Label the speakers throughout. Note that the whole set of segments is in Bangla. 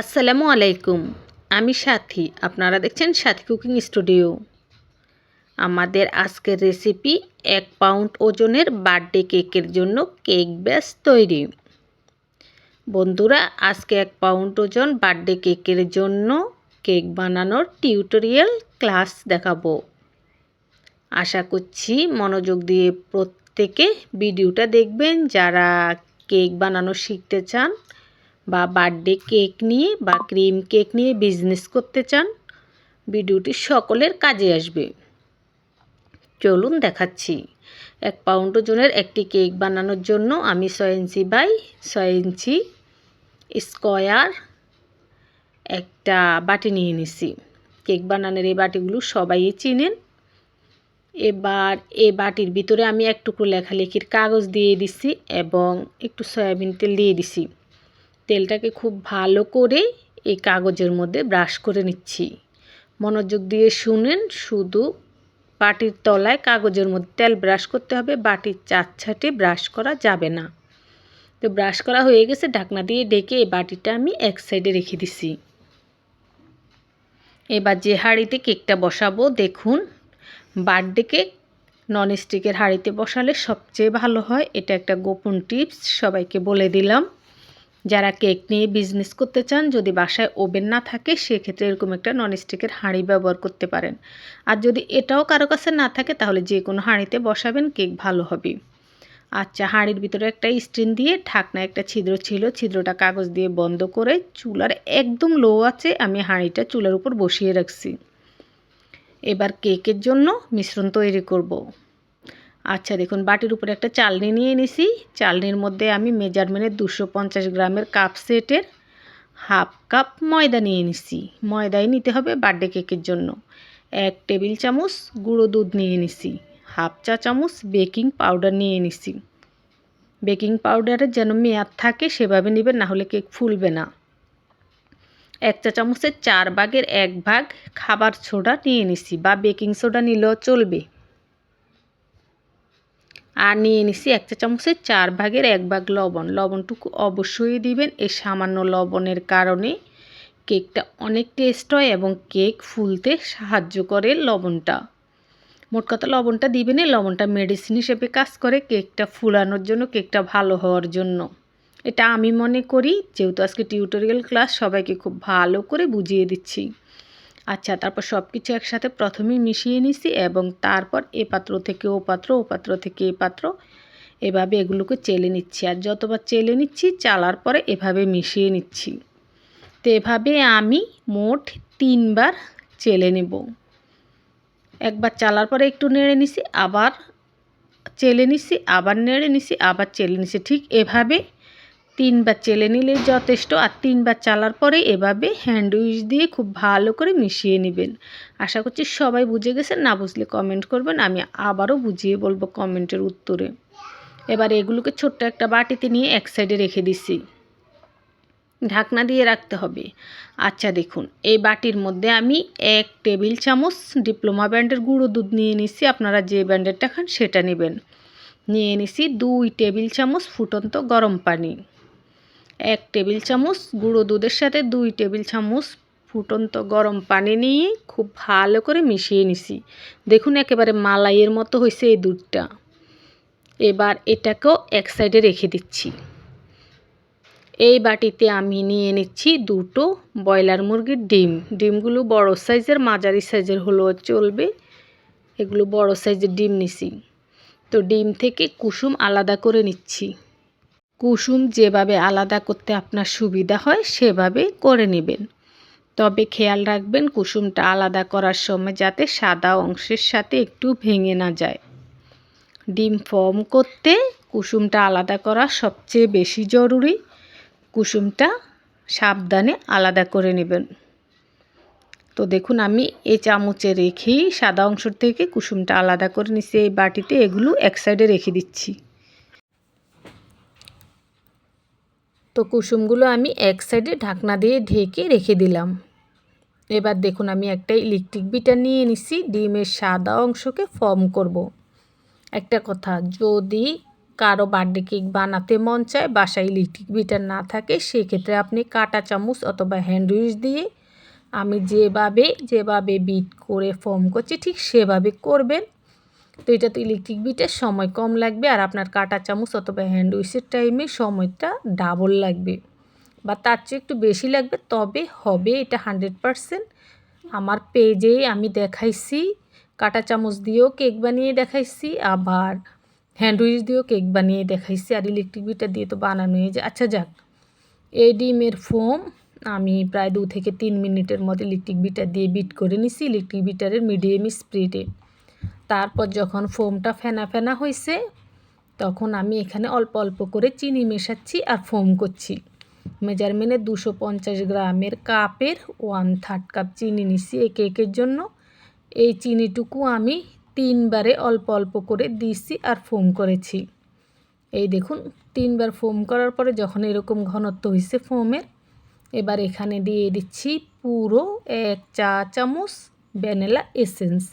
Speaker 1: আসসালামু আলাইকুম। আমি সাথী, আপনারা দেখছেন সাথী কুকিং স্টুডিও। আমাদের আজকের রেসিপি 1 পাউন্ড ওজনের বার্থডে কেকের জন্য কেক ব্যাস তৈরি। বন্ধুরা, আজকে 1 পাউন্ড ওজন বার্থডে কেকের জন্য কেক বানানোর টিউটোরিয়াল ক্লাস দেখাবো। আশা করছি মনোযোগ দিয়ে প্রত্যেকে ভিডিওটা দেখবেন যারা কেক বানানো শিখতে চান বা বার্থডে কেক নিয়ে বা ক্রিম কেক নিয়ে বিজনেস করতে চান। ভিডিওটি সকলের কাজে আসবে। চলুন দেখাচ্ছি। 1 পাউন্ড ওজনের একটি কেক বানানোর জন্য আমি 6 ইঞ্চি বাই 6 ইঞ্চি স্কোয়ার একটা বাটি নিয়ে নিছি। কেক বানানোর এই বাটিগুলো সবাই চিনেন। এবার এই বাটির ভিতরে আমি এক টুকরো লেখালেখির কাগজ দিয়ে দিছি এবং একটু সয়াবিন তেল দিয়ে দিছি। তেলটাকে খুব ভালো করে এই কাগজের মধ্যে ব্রাশ করে নিচ্ছি। মনোযোগ দিয়ে শুনেন, শুধু বাটির তলায় কাগজের মধ্যে তেল ব্রাশ করতে হবে, বাটির চারছাটে ব্রাশ করা যাবে না। তো ব্রাশ করা হয়ে গেছে, ঢাকনা দিয়ে ঢেকে এই বাটিটা আমি এক সাইডে রেখে দিছি। এবার যে হাঁড়িতে কেকটা বসাবো, দেখুন বার্থডে কেক ননস্টিকের হাঁড়িতে বসালে সবচেয়ে ভালো হয়। এটা একটা গোপন টিপস, সবাইকে বলে দিলাম। যারা কেক নিয়ে বিজনেস করতে চান, যদি বাসায় ওভেন না থাকে সেক্ষেত্রে এরকম একটা ননস্টিকের হাঁড়ি ব্যবহার করতে পারেন। আর যদি এটাও কারো কাছে না থাকে তাহলে যে কোনো হাঁড়িতে বসাবেন, কেক ভালো হবে। আচ্ছা, হাঁড়ির ভিতরে একটা স্ট্যান্ড দিয়ে ঢাকনা একটা ছিদ্র ছিল, ছিদ্রটা কাগজ দিয়ে বন্ধ করে চুলার একদম লো আছে আমি হাঁড়িটা চুলার উপর বসিয়ে রাখছি। এবার কেকের জন্য মিশ্রণ তৈরি করব। আচ্ছা দেখুন, বাটির উপরে একটা চালনি নিয়ে নিছি। চালনির মধ্যে আমি মেজারমেন্টের 250 গ্রামের কাপ সেটের হাফ কাপ ময়দা নিয়ে নিছি। ময়দাই নিতে হবে বার্থডে কেকের জন্য। 1 টেবিল চামচ গুঁড়ো দুধ নিয়ে নিছি। হাফ চা চামচ বেকিং পাউডার নিয়ে নিছি। বেকিং পাউডারের যেন মেয়াদ থাকে সেভাবে নেবেন, না হলে কেক ফুলবে না। 1 চা চামচের 4 ভাগের 1 ভাগ খাবার সোডা নিয়ে নিছি, বা বেকিং সোডা নিলেও চলবে। আর নিয়ে নিছি 1 চা চামচের 4 ভাগের 1 ভাগ লবণ। লবণটুকু অবশ্যই দিবেন। এই সামান্য লবণের কারণে কেকটা অনেক টেস্ট হয় এবং কেক ফুলতে সাহায্য করে লবণটা। মোট কথা লবণটা দিবেন, লবণটা মেডিসিন হিসেবে কাজ করে কেকটা ফুলানোর জন্য, কেকটা ভালো হওয়ার জন্য। এটা আমি মনে করি, যেহেতু আজকে টিউটোরিয়াল ক্লাস, সবাইকে খুব ভালো করে বুঝিয়ে দিচ্ছি। আচ্ছা, তারপর সব কিছু একসাথে প্রথমেই মিশিয়ে নিছি এবং তারপর এ পাত্র থেকে ও পাত্র, ও পাত্র থেকে এ পাত্র, এভাবে এগুলোকে চেলে নিচ্ছি। আর যতবার চেলে নিচ্ছি, চালার পরে এভাবে মিশিয়ে নিচ্ছি। তো এভাবে আমি মোট 3 বার চেলে নেব। একবার চালার পরে একটু নেড়ে নিছি, আবার চেলে নিছি, আবার নেড়ে নিছি, আবার চেলে নিছি। ঠিক এভাবে 3 বার চেলে নিলেই যথেষ্ট। আর 3 বার চালার পরে এভাবে হ্যান্ড উইচ দিয়ে খুব ভালো করে মিশিয়ে নেবেন। আশা করছি সবাই বুঝে গেছেন। না বুঝলে কমেন্ট করবেন, আমি আবারও বুঝিয়ে বলবো কমেন্টের উত্তরে। এবার এগুলোকে ছোট্ট একটা বাটিতে নিয়ে এক সাইডে রেখে দিছি। ঢাকনা দিয়ে রাখতে হবে। আচ্ছা দেখুন, এই বাটির মধ্যে আমি 1 টেবিল চামচ ডিপ্লোমা ব্র্যান্ডের গুঁড়ো দুধ নিয়ে নিছি। আপনারা যে ব্র্যান্ডেরটা খান সেটা নেবেন। নিয়ে নিছি 2 টেবিল চামচ ফুটন্ত গরম পানি। 1 টেবিল চামচ গুঁড়ো দুধের সাথে 2 টেবিল চামচ ফুটন্ত গরম পানি নিয়ে খুব ভালো করে মিশিয়ে নিছি। দেখুন একেবারে মালাইয়ের মতো হয়েছে এই দুধটা। এবার এটাকেও এক সাইডে রেখে দিচ্ছি। এই বাটিতে আমি নিয়ে নিচ্ছি 2টো ব্রয়লার মুরগির ডিম। ডিমগুলো বড় সাইজের, মাঝারি সাইজের হলেও চলবে। এগুলো বড় সাইজের ডিম নিছি। তো ডিম থেকে কুসুম আলাদা করে নিচ্ছি। কুসুম যেভাবে আলাদা করতে আপনার সুবিধা হয় সেভাবে করে নেবেন। তবে খেয়াল রাখবেন কুসুমটা আলাদা করার সময় যাতে সাদা অংশের সাথে একটু ভেঙে না যায়। ডিম ফর্ম করতে কুসুমটা আলাদা করা সবচেয়ে বেশি জরুরি। কুসুমটা সাবধানে আলাদা করে নেবেন। তো দেখুন আমি এই চামচে রেখেই সাদা অংশ থেকে কুসুমটা আলাদা করে নিচ্ছি। এই বাটিতে এগুলো এক সাইডে রেখে দিচ্ছি। তো কুসুমগুলো আমি এক সাইডে ঢাকনা দিয়ে ঢেকে রেখে দিলাম। এবার দেখুন আমি একটা ইলেকট্রিক বিটার নিয়ে নিছি। ডিমের সাদা অংশকে ফর্ম করব। একটা কথা, যদি কারো বার্থডে কেক বানাতে মন চায়, বাসায় ইলেকট্রিক বিটার না থাকে, সেক্ষেত্রে আপনি কাঁটা চামচ অথবা হ্যান্ড উইচ দিয়ে আমি যেভাবে বিট করে ফর্ম করছি ঠিক সেভাবে করবেন। তো এটা তো ইলেকট্রিক বিটের সময় কম লাগবে, আর আপনার কাঁটা চামচ অথবা হ্যান্ড উইচের টাইমে সময়টা ডাবল লাগবে বা তার চেয়ে একটু বেশি লাগবে, তবে হবে এটা 100%। আমার পেজে আমি দেখাইছি, কাঁটা চামচ দিয়েও কেক বানিয়ে দেখাইছি, আবার হ্যান্ড উইচ দিয়েও কেক বানিয়ে দেখাইছি, আর ইলেকট্রিক বিটার দিয়ে তো বানানো হয়ে যায়। আচ্ছা যাক, এই ডিমের ফোম আমি প্রায় 2 থেকে 3 মিনিটের মধ্যে ইলেকট্রিক বিটার দিয়ে বিট করে নিছি, ইলেকট্রিক বিটারের মিডিয়াম স্পিডে। তারপর যখন ফোমটা ফেনা ফেনা হয়েছে, তখন আমি এখানে অল্প অল্প করে চিনি মেশাচ্ছি আর ফোম করছি। মেজারমেন্টে 250 গ্রামের কাপের 1/3 কাপ চিনি নিছি এই কেকের জন্য। এই চিনিটুকু আমি 3 বারে অল্প অল্প করে দিছি আর ফোম করেছি। এই দেখুন 3 বার ফোম করার পরে যখন এরকম ঘনত্ব হয়েছে ফোমের, এবার এখানে দিয়ে দিচ্ছি পুরো 1 চা চামচ ভ্যানিলা এসেন্স।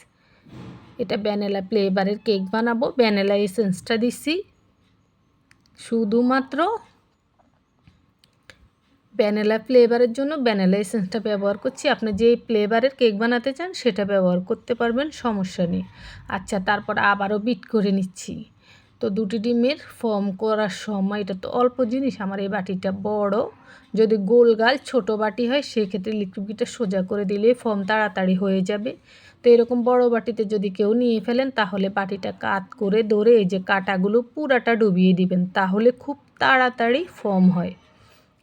Speaker 1: এটা ভ্যানিলা ফ্লেভারের কেক বানাবো, ভ্যানিলা এসেন্সটা দিছি। শুধুমাত্র ভ্যানিলা ফ্লেভারের জন্য ভ্যানিলা এসেন্সটা ব্যবহার করছি। আপনি যেই ফ্লেভারের কেক বানাতে চান সেটা ব্যবহার করতে পারবেন, সমস্যা নেই। আচ্ছা, তারপর আবারও বিট করে নিচ্ছি। তো 2টি ডিমের ফর্ম করার সময়, এটা তো অল্প জিনিস, আমার এই বাটিটা বড়, যদি গোলগাল ছোট বাটি হয় সেক্ষেত্রে ইলেকট্রিক বিটটা সোজা করে দিলে ফর্ম তাড়াতাড়ি হয়ে যাবে। তো এরকম বড় বাটিতে যদি কেউ নিয়ে ফেলেন তাহলে বাটিটা কাত করে ধরে এই যে কাঁটাগুলো পুরাটা ডুবিয়ে দিবেন, তাহলে খুব তাড়াতাড়ি ফর্ম হয়।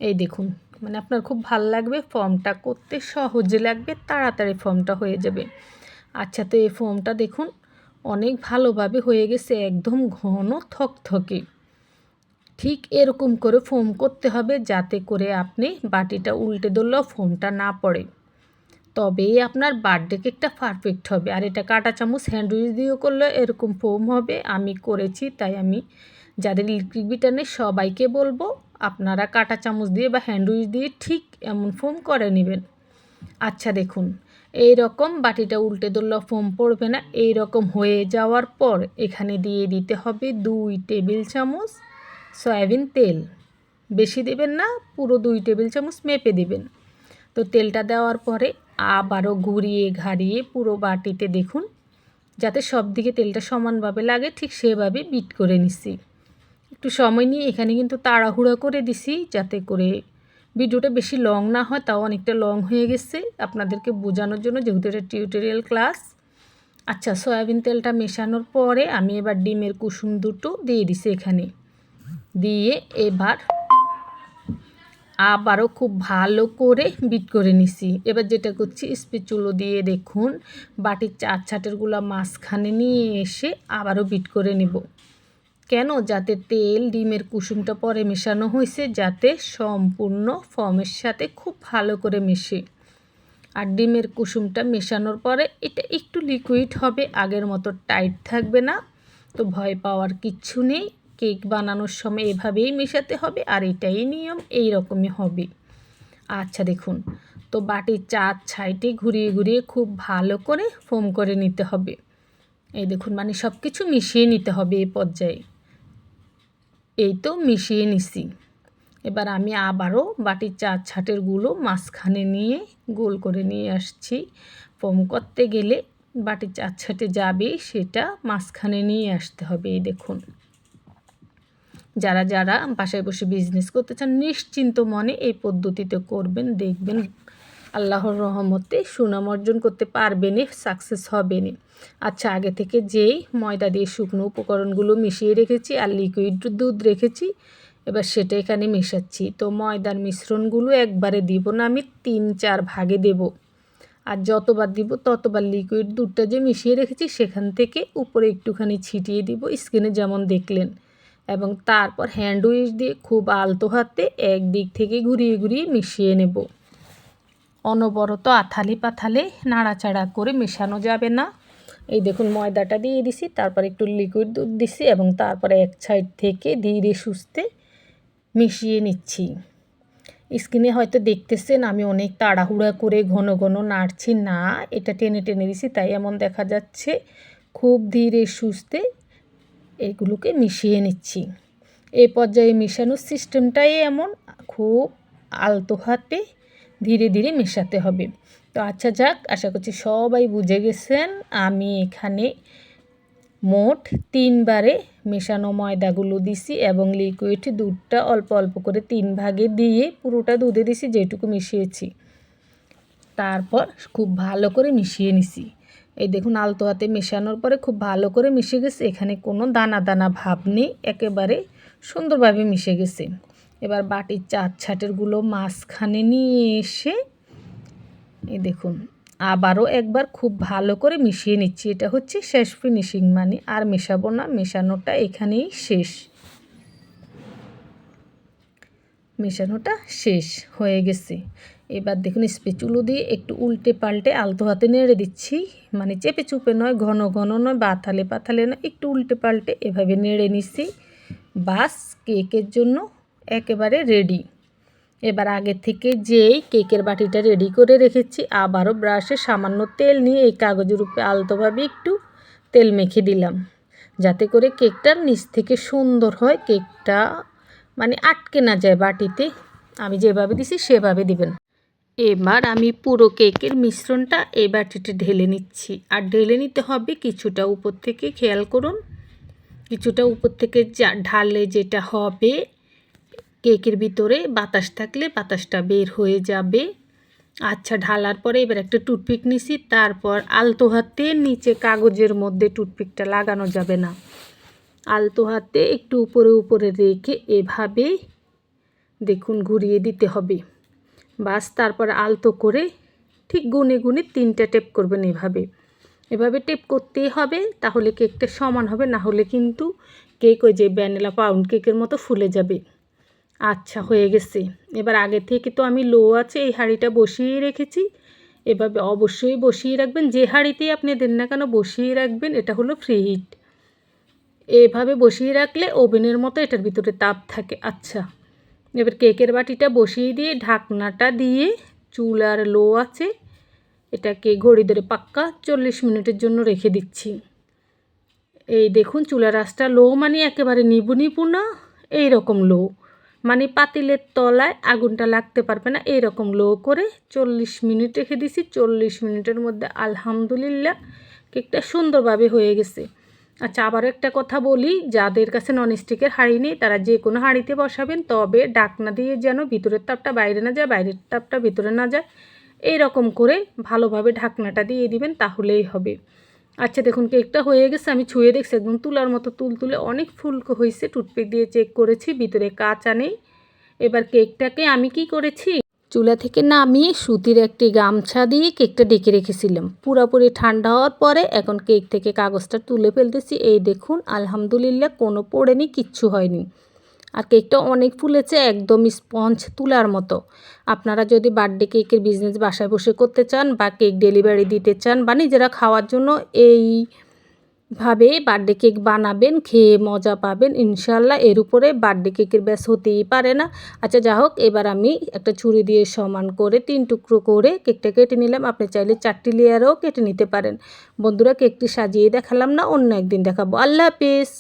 Speaker 1: এই দেখুন, মানে আপনার খুব ভালো লাগবে, ফর্মটা করতে সহজে লাগবে, তাড়াতাড়ি ফর্মটা হয়ে যাবে। আচ্ছা, তো এই ফর্মটা দেখুন অনেক ভালোভাবে হয়ে গেছে, একদম ঘন থকথকে। ঠিক এরকম করে ফোম করতে হবে যাতে করে আপনি বাটিটা উল্টে ধরলেও ফোমটা না পড়ে, তবেই আপনার বার্থডে কেকটা পারফেক্ট হবে। আর এটা কাঁটা চামচ হ্যান্ড উইচ দিয়েও করলে এরকম ফোম হবে, আমি করেছি, তাই আমি যাদের ইলেকট্রিক বিটার নেই সবাইকে বলবো আপনারা কাঁটা চামচ দিয়ে বা হ্যান্ড উইচ দিয়ে ঠিক এমন ফোম করে নেবেন। আচ্ছা দেখুন, এই রকম বাটিটা উল্টে ধরলেও ফোম পড়বে না। এই রকম হয়ে যাওয়ার পর এখানে দিয়ে দিতে হবে 2 টেবিল চামচ সয়াবিন তেল। বেশি দেবেন না, পুরো 2 টেবিল চামচ মেপে দেবেন। তো তেলটা দেওয়ার পরে আবারও ঘুরিয়ে ঘাড়িয়ে পুরো বাটিতে দেখুন যাতে সব দিকে তেলটা সমানভাবে লাগে, ঠিক সেভাবে বিট করে নিছি। একটু সময় নিয়ে এখানে কিন্তু তাড়াহুড়া করে দিছি যাতে করে ভিডিওটা বেশি লং না হয়, তাও অনেকটা লং হয়ে গেছে আপনাদেরকে বোঝানোর জন্য, যেহেতু এটা টিউটোরিয়াল ক্লাস। আচ্ছা, সয়াবিন তেলটা মেশানোর পরে আমি এবার ডিমের কুসুম দুটো দিয়ে দিছি এখানে, দিয়ে এবার আবারও খুব ভালো করে বিট করে নিছি। এবার যেটা করছি, স্প্যাচুলা দিয়ে দেখুন বাটির 4 ছাটেরগুলো মাঝখানে নিয়ে এসে আবারও বিট করে নেব। কেন? যাতে তেল ডিমের কুসুমটা পরে মেশানো হয়েছে যাতে সম্পূর্ণ ফর্মের সাথে খুব ভালো করে মেশে। আর ডিমের কুসুমটা মেশানোর পরে এটা একটু লিকুইড হবে, আগের মতো টাইট থাকবে না। তো ভয় পাওয়ার কিচ্ছু নেই, কেক বানানোর সময় এভাবেই মেশাতে হবে, আর এটাই নিয়ম, এই রকমই হবে। আচ্ছা দেখুন, তো বাটির 4 সাইডে ঘুরিয়ে ঘুরিয়ে খুব ভালো করে ফোম করে নিতে হবে। এই দেখুন, মানে সব কিছু মিশিয়ে নিতে হবে এই পর্যায়ে। এই তো মিশিয়ে নিছি। এবার আমি আবারও বাটির 4 ছাটেরগুলো মাঝখানে নিয়ে গোল করে নিয়ে আসছি। ফোম করতে গেলে বাটির 4 ছাটে যাবে সেটা মাঝখানে নিয়ে আসতে হবে। এই দেখুন, যারা যারা বাসায় বসে বিজনেস করতে চান নিশ্চিন্ত মনে এই পদ্ধতিতে করবেন, দেখবেন আল্লাহর রহমতে সুনাম অর্জন করতে পারবেন, সাকসেস হবেন। আচ্ছা, আগে থেকে যেই ময়দা দিয়ে শুকনো উপকরণগুলো মিশিয়ে রেখেছি আর লিকুইড দুধ রেখেছি, এবার সেটা এখানে মেশাচ্ছি। তো ময়দার মিশ্রণগুলো একবারে দিব না, আমি 3-4 ভাগে দেব, আর যতবার দিব ততবার লিকুইড দুধটা যে মিশিয়ে রেখেছি সেখান থেকে উপরে একটুখানি ছিটিয়ে দিব, স্ক্রিনে যেমন দেখলেন। এবং তারপর হ্যান্ড উইচ দিয়ে খুব আলতো হাতে একদিক থেকে ঘুরিয়ে ঘুরিয়ে মিশিয়ে নেব। অনবরত আথালে পাথালে নাড়াচাড়া করে মেশানো যাবে না। এই দেখুন, ময়দাটা দিয়ে দিছি, তারপর একটু লিকুইড দুধ দিছি এবং তারপরে এক সাইড থেকে ধীরে সুস্থে মিশিয়ে নিচ্ছি। স্ক্রিনে হয়তো দেখতেছেন আমি অনেক তাড়াহুড়া করে ঘন ঘন নাড়ছি না, এটা টেনে টেনে দিছি তাই এমন দেখা যাচ্ছে। খুব ধীরে সুস্থে এগুলোকে মিশিয়ে নিচ্ছি। এই পর্যায়ে মেশানোর সিস্টেমটাই এমন, খুব আলতো হাতে ধীরে ধীরে মেশাতে হবে। তো আচ্ছা যাক, আশা করছি সবাই বুঝে গেছেন। আমি এখানে মোট 3 বারে মেশানো ময়দাগুলো দিছি এবং লিকুইড দুধটা অল্প অল্প করে 3 ভাগে দিয়ে পুরোটা দুধে দিছি যেটুকু মিশিয়েছি। তারপর খুব ভালো করে মিশিয়ে নিছি। এই দেখুন আলতো হাতে মেশানোর পরে খুব ভালো করে মিশে গেছে, এখানে কোনো দানা দানা ভাব নেই, একেবারে সুন্দরভাবে মিশে গেছে। এবার বাটির 4 ছাটেরগুলো মাঝখানে নিয়ে এসে এই দেখুন আবারও একবার খুব ভালো করে মিশিয়ে নিচ্ছি। এটা হচ্ছে শেষ ফিনিশিং, মানে আর মেশাবো না, মেশানোটা এখানেই শেষ। মেশানোটা শেষ হয়ে গেছে। এবার দেখুন স্প্যাচুলা দিয়ে একটু উল্টে পাল্টে আলতো হাতে নেড়ে দিচ্ছি, মানে চেপে চুপে নয়, ঘন ঘন নয়, পাতালে পাতালে নয়, একটু উল্টে পাল্টে এভাবে নেড়ে নিচ্ছি। বাস কেকের জন্য একেবারে রেডি। এবার আগে থেকে যেই কেকের বাটিটা রেডি করে রেখেছি আবারও ব্রাশে সামান্য তেল নিয়ে এই কাগজের উপরে আলতোভাবে একটু তেল মেখে দিলাম, যাতে করে কেকটার নিচ থেকে সুন্দর হয়, কেকটা মানে আটকে না যায় বাটিতে। আমি যেভাবে দিছি সেভাবে দিবেন। এবার আমি পুরো কেকের মিশ্রণটা এই বাটিতে ঢেলে নিচ্ছি। আর ঢেলে নিতে হবে কিছুটা উপর থেকে, খেয়াল করুন কিছুটা উপর থেকে ঢাললে যেটা হবে, কেকের ভিতরে বাতাস থাকলে বাতাসটা বের হয়ে যাবে। আচ্ছা ঢালার পরে এবার একটা টুথপিক নিছি, তারপর আলতো হাতে নিচে কাগজের মধ্যে টুথপিকটা লাগানো যাবে না, আলতো হাতে একটু উপরে উপরে রেখে এভাবে দেখুন ঘুরিয়ে দিতে হবে। বাস তারপর আলতো করে ঠিক গুনে গুনে 3টা টেপ করবেন। এভাবে টেপ করতেই হবে, তাহলে কেকটা সমান হবে, না হলে কিন্তু কেক ওই যে ভ্যানিলা পাউন্ড কেকের মতো ফুলে যাবে। আচ্ছা হয়ে গেছে। এবার আগে থেকে তো আমি লো আছে এই হাঁড়িটা বসিয়ে রেখেছি, এভাবে অবশ্যই বসিয়ে রাখবেন, যে হাঁড়িতেই আপনি দেন না কেন বসিয়ে রাখবেন, এটা হলো ফ্রি হিট। এভাবে বসিয়ে রাখলে ওভেনের মতো এটার ভিতরে তাপ থাকে। আচ্ছা এবার কেকের বাটিটা বসিয়ে দিয়ে ঢাকনাটা দিয়ে চুলার লো আছে এটাকে ঘড়ি ধরে পাক্কা 40 মিনিটের জন্য রেখে দিচ্ছি। এই দেখুন চুলার আঁচটা লো, মানে একেবারে নিবু নিবু না, এইরকম লো, মানে পাতিলের তলায় আগুনটা লাগতে পারবে না, এইরকম লো করে 40 মিনিট রেখে দিছি। 40 মিনিটের মধ্যে আলহামদুলিল্লাহ কেকটা সুন্দরভাবে হয়ে গেছে। আচ্ছা আবার একটা কথা বলি, যাদের কাছে ননস্টিকের হাঁড়ি নেই তারা যে কোনো হাঁড়িতে বসাবেন, তবে ঢাকনা দিয়ে যেন ভিতরের তাপটা বাইরে না যায়, বাইরের তাপটা ভিতরে না যায়, এই রকম করে ভালোভাবে ঢাকনাটা দিয়ে দিবেন, তাহলেই হবে। আচ্ছা দেখুন কেকটা হয়ে গেছে, আমি ছুঁয়ে দেখছি একদম তুলার মতো তুলতুলে, অনেক ফুলকো হয়েছে। টুথপিক দিয়ে চেক করেছি, ভিতরে কাঁচা নেই। এবার কেকটাকে আমি কি করেছি, চুলা থেকে নামিয়ে সুতির একটি গামছা দিয়ে কেকটা ঢেকে রেখেছিলাম। পুরোপুরি ঠান্ডা হওয়ার পরে এখন কেক থেকে কাগজটা তুলে ফেলতেছি। এই দেখুন আলহামদুলিল্লাহ কোনো পড়েনি, কিচ্ছু হয়নি। আর কেকটা অনেক ফুলেছে, একদম স্পঞ্জ তুলার মতো। আপনারা যদি বার্থডে কেকের বিজনেস বাসায় বসে করতে চান বা কেক ডেলিভারি দিতে চান বা নিজেরা খাওয়ার জন্য এইভাবে বার্থডে কেক বানাবেন, খেয়ে মজা পাবেন ইনশাল্লাহ। এর উপরে বার্থডে কেকের ব্যাস হতেই পারে না। আচ্ছা যা হোক, এবার আমি একটা ছুরি দিয়ে সমান করে 3 টুকরো করে কেকটা কেটে নিলাম। আপনি চাইলে 4টি লেয়ারও কেটে নিতে পারেন। বন্ধুরা কেকটি সাজিয়ে দেখালাম না, অন্য একদিন দেখাবো। আল্লাহ হাফেজ।